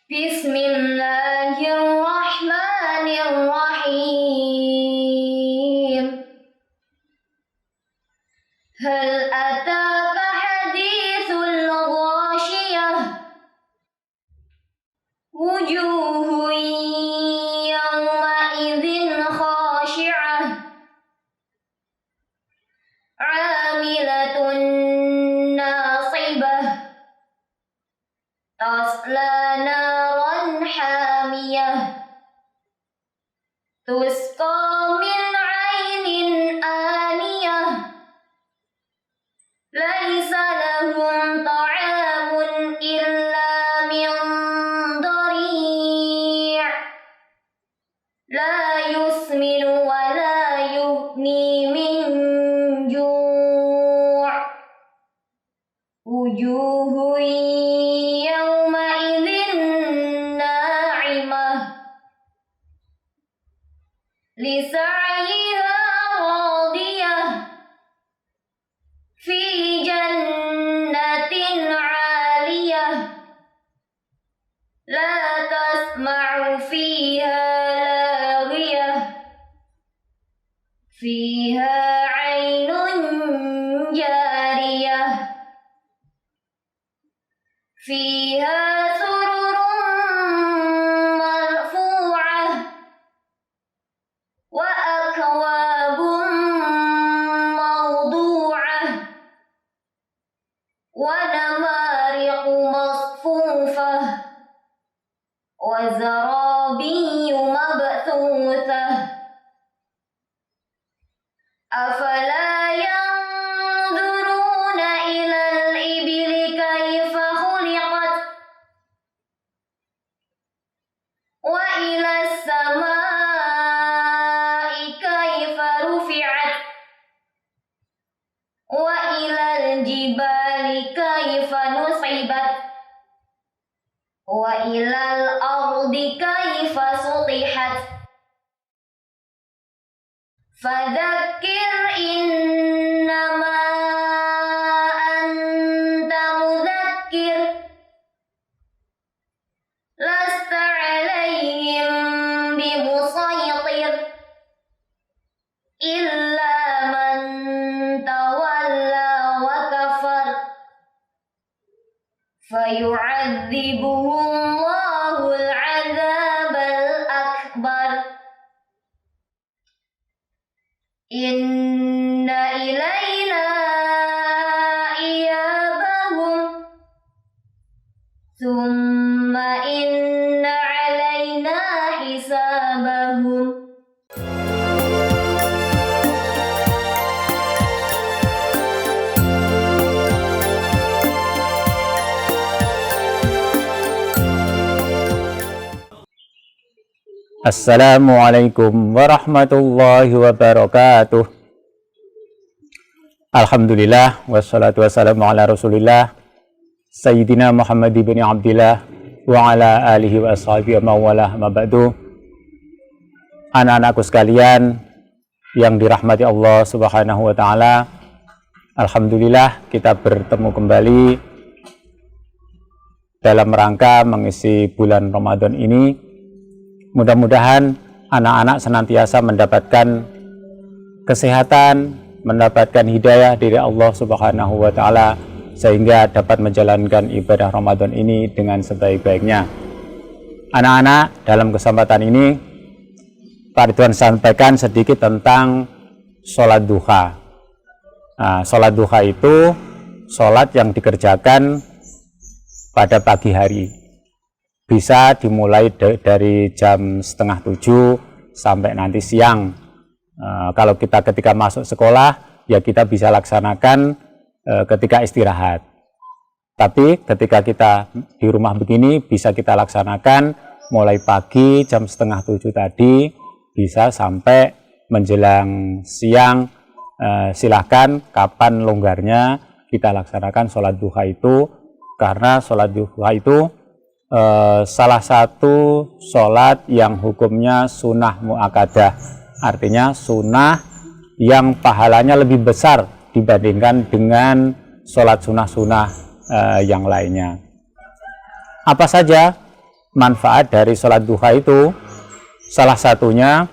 Bismillahirrahmanirrahim. Hal ataka hadithul ghashiyah. Wujuhun yawma idzin khashi'ah. 'amilatun nasibah. Tasla naran hamiyah. Tusqa min 'ainin aniyah. Laisa lahum ta'amun illa min dari'. La yusminu wa la yughni min ju'. Wujuhun yawma idzin na'imah. Lisa'yiha radiyah. Fi jannatin 'aliyah. La tasma'u fiha laghiyah. Fiha 'ainun jariyah. Fiha sururun marfu'ah. Wa akwabun mawdu'ah. Wa namariqu masfufah. Wa zarabiyyu mabthuthah. Afala yanzuruna ilal ibili kaifa khuliqat. Wa ilas samai kaifa rufi'at. Wa ilal jibali kaifa nusibat. Wa ilal ardi kaifa sutihat. Fadzakir innama anta mudzakkir. Lasta 'alaihim bimusaytir. Illa man tawalla wa kafar. Fayu'adzibuhu Allahul 'adzabal akbar. Inna ilayna iyabahum. Thumma inna alayna hisabahum. Assalamualaikum warahmatullahi wabarakatuh. Alhamdulillah wassalatu wassalamu ala Rasulillah Sayyidina Muhammad ibn Abdillah wa ala alihi wa ashabihi wa mawalah ma ba'du. Anak-anakku sekalian yang dirahmati Allah Subhanahu wa taala, alhamdulillah kita bertemu kembali dalam rangka mengisi bulan Ramadan ini. Mudah-mudahan anak-anak senantiasa mendapatkan kesehatan, mendapatkan hidayah dari Allah Subhanahu wa taala sehingga dapat menjalankan ibadah Ramadan ini dengan sebaik-baiknya. Anak-anak, dalam kesempatan ini Pak Ridwan sampaikan sedikit tentang sholat duha. Nah, sholat duha itu sholat yang dikerjakan pada pagi hari. Bisa dimulai dari jam 6:30 sampai nanti siang. Kalau kita ketika masuk sekolah, ya kita bisa laksanakan ketika istirahat. Tapi ketika kita di rumah begini, bisa kita laksanakan mulai pagi jam 6:30 tadi, bisa sampai menjelang siang. Silahkan kapan longgarnya kita laksanakan sholat duha itu, karena sholat duha itu salah satu sholat yang hukumnya sunnah mu'akadah, artinya sunnah yang pahalanya lebih besar dibandingkan dengan sholat sunnah-sunnah yang lainnya. Apa saja manfaat dari sholat duha itu, salah satunya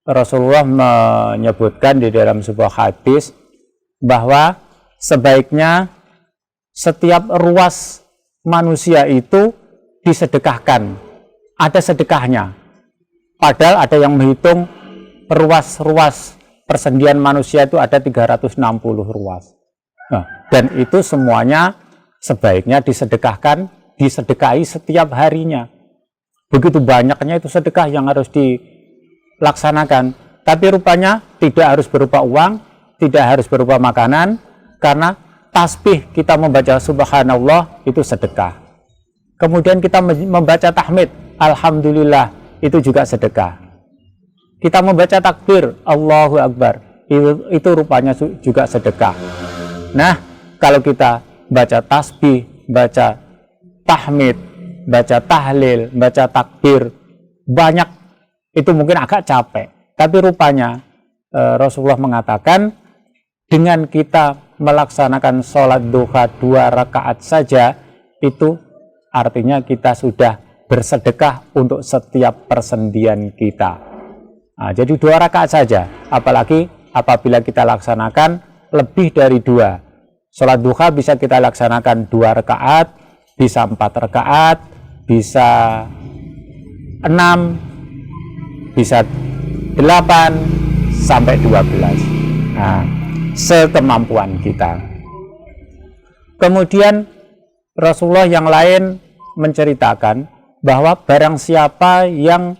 Rasulullah menyebutkan di dalam sebuah hadis bahwa sebaiknya setiap ruas manusia itu disedekahkan, ada sedekahnya. Padahal ada yang menghitung ruas-ruas persendian manusia itu ada 360 ruas. Nah, dan itu semuanya sebaiknya disedekahi setiap harinya. Begitu banyaknya itu sedekah yang harus dilaksanakan. Tapi rupanya tidak harus berupa uang, tidak harus berupa makanan, karena tasbih kita membaca subhanallah itu sedekah. Kemudian kita membaca tahmid, alhamdulillah, itu juga sedekah. Kita membaca takbir, Allahu Akbar, itu rupanya juga sedekah. Nah, kalau kita baca tasbih, baca tahmid, baca tahlil, baca takbir, banyak, itu mungkin agak capek. Tapi rupanya Rasulullah mengatakan, dengan kita melaksanakan sholat duha 2 rakaat saja, itu artinya kita sudah bersedekah untuk setiap persendian kita. Nah, jadi 2 rakaat saja, apalagi apabila kita laksanakan lebih dari 2. Sholat duha bisa kita laksanakan 2 rakaat, bisa 4 rakaat, bisa 6, bisa 8, sampai 12. Nah, sekemampuan kita. Kemudian Rasulullah yang lain menceritakan bahwa barang siapa yang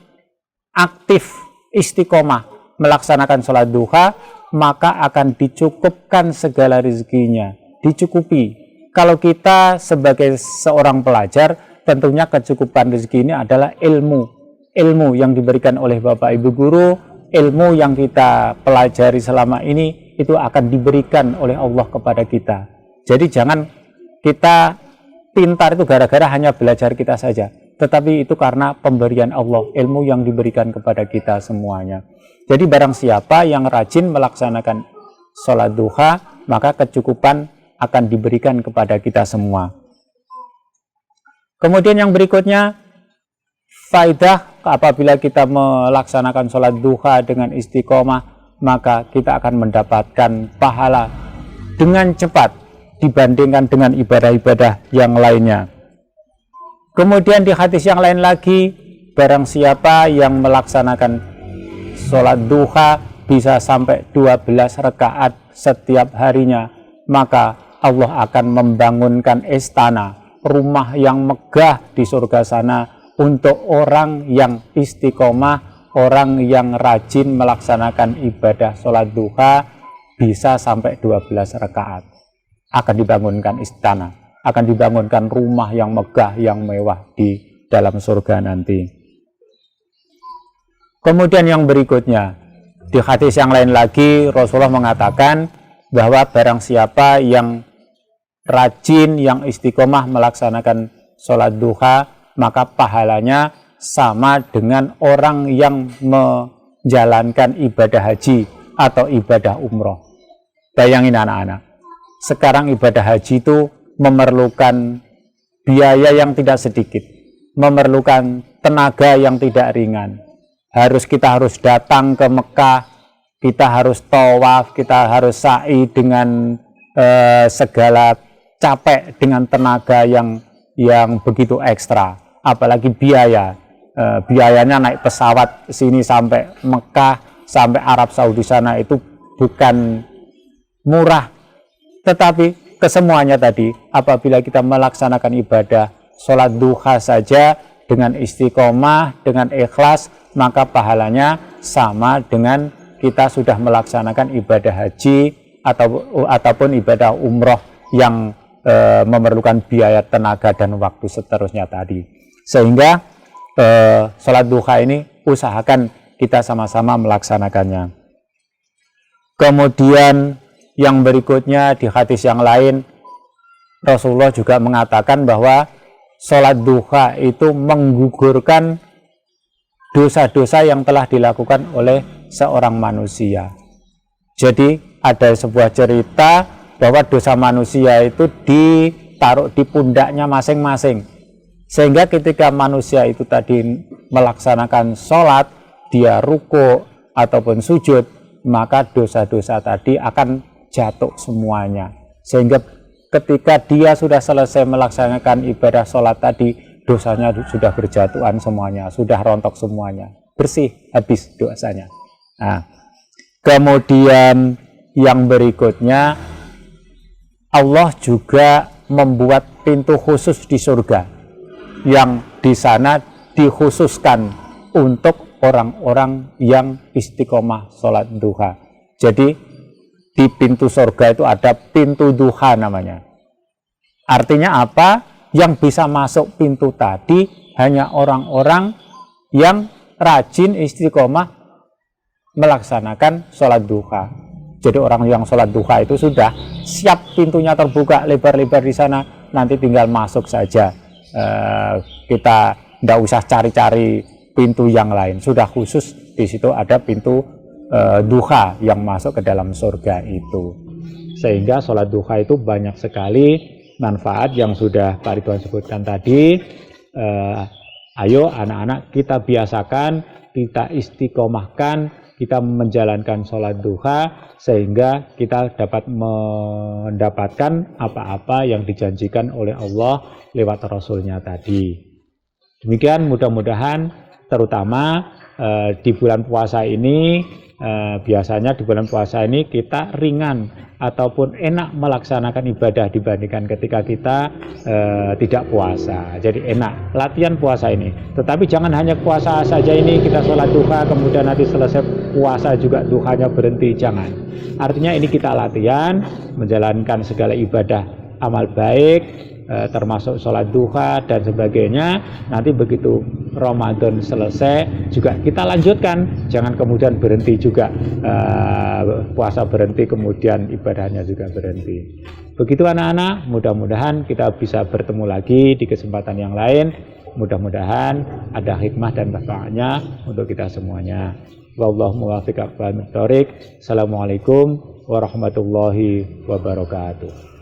aktif istiqomah melaksanakan sholat duha, maka akan dicukupkan segala rezekinya, dicukupi. Kalau kita sebagai seorang pelajar, tentunya kecukupan rezeki ini adalah ilmu yang diberikan oleh Bapak Ibu guru, ilmu yang kita pelajari selama ini itu akan diberikan oleh Allah kepada kita. Jadi jangan kita pintar itu gara-gara hanya belajar kita saja, tetapi itu karena pemberian Allah, ilmu yang diberikan kepada kita semuanya. Jadi barang siapa yang rajin melaksanakan sholat duha, maka kecukupan akan diberikan kepada kita semua. Kemudian yang berikutnya, faidah apabila kita melaksanakan sholat duha dengan istiqomah, maka kita akan mendapatkan pahala dengan cepat dibandingkan dengan ibadah-ibadah yang lainnya. Kemudian di hadis yang lain lagi, barang siapa yang melaksanakan sholat duha bisa sampai 12 rakaat setiap harinya, maka Allah akan membangunkan istana, rumah yang megah di surga sana untuk orang yang istiqomah, orang yang rajin melaksanakan ibadah sholat duha bisa sampai 12 rakaat. Akan dibangunkan istana, akan dibangunkan rumah yang megah, yang mewah di dalam surga nanti. Kemudian yang berikutnya, di hadis yang lain lagi Rasulullah mengatakan bahwa barang siapa yang rajin, yang istiqomah melaksanakan sholat duha, maka pahalanya sama dengan orang yang menjalankan ibadah haji atau ibadah umroh. Bayangin anak-anak, sekarang ibadah haji itu memerlukan biaya yang tidak sedikit, memerlukan tenaga yang tidak ringan. Kita harus datang ke Mekah, kita harus tawaf, kita harus sa'i dengan segala capek, dengan tenaga yang begitu ekstra. Apalagi biayanya naik pesawat sini sampai Mekah, sampai Arab Saudi sana itu bukan murah. Tetapi kesemuanya tadi, apabila kita melaksanakan ibadah sholat duha saja dengan istiqomah, dengan ikhlas, maka pahalanya sama dengan kita sudah melaksanakan ibadah haji ataupun ibadah umroh yang memerlukan biaya, tenaga, dan waktu seterusnya tadi. Sehingga sholat duha ini usahakan kita sama-sama melaksanakannya. Kemudian yang berikutnya di hadis yang lain, Rasulullah juga mengatakan bahwa sholat duha itu menggugurkan dosa-dosa yang telah dilakukan oleh seorang manusia. Jadi ada sebuah cerita bahwa dosa manusia itu ditaruh di pundaknya masing-masing. Sehingga ketika manusia itu tadi melaksanakan sholat, dia ruku ataupun sujud, maka dosa-dosa tadi akan jatuh semuanya. Sehingga ketika dia sudah selesai melaksanakan ibadah sholat tadi, dosanya sudah berjatuhan semuanya, sudah rontok semuanya, bersih, habis dosanya. Nah, kemudian yang berikutnya, Allah juga membuat pintu khusus di surga, yang di sana dikhususkan untuk orang-orang yang istiqomah sholat duha. Jadi di pintu surga itu ada pintu duha namanya. Artinya apa? Yang bisa masuk pintu tadi hanya orang-orang yang rajin istiqomah melaksanakan sholat duha. Jadi orang yang sholat duha itu sudah siap, pintunya terbuka lebar-lebar di sana, nanti tinggal masuk saja. Kita tidak usah cari-cari pintu yang lain, sudah khusus di situ ada pintu duha yang masuk ke dalam surga itu. Sehingga sholat duha itu banyak sekali manfaat yang sudah Pak Ridwan sebutkan tadi. Ayo anak-anak kita biasakan, kita istiqomahkan, kita menjalankan sholat duha sehingga kita dapat mendapatkan apa-apa yang dijanjikan oleh Allah lewat Rasulnya tadi. Demikian, mudah-mudahan terutama di bulan puasa ini, biasanya di bulan puasa ini kita ringan ataupun enak melaksanakan ibadah dibandingkan ketika kita tidak puasa. Jadi enak latihan puasa ini. Tetapi jangan hanya puasa saja ini kita sholat duha kemudian nanti selesai puasa juga duhanya berhenti, jangan. Artinya ini kita latihan menjalankan segala ibadah amal baik, termasuk sholat duha dan sebagainya. Nanti begitu Ramadan selesai juga kita lanjutkan, jangan kemudian berhenti juga, puasa berhenti kemudian ibadahnya juga berhenti. Begitu anak-anak, mudah-mudahan kita bisa bertemu lagi di kesempatan yang lain. Mudah-mudahan ada hikmah dan manfaatnya untuk kita semuanya. Wallahu muwaffiq aqwamit thoriq. Assalamualaikum warahmatullahi wabarakatuh.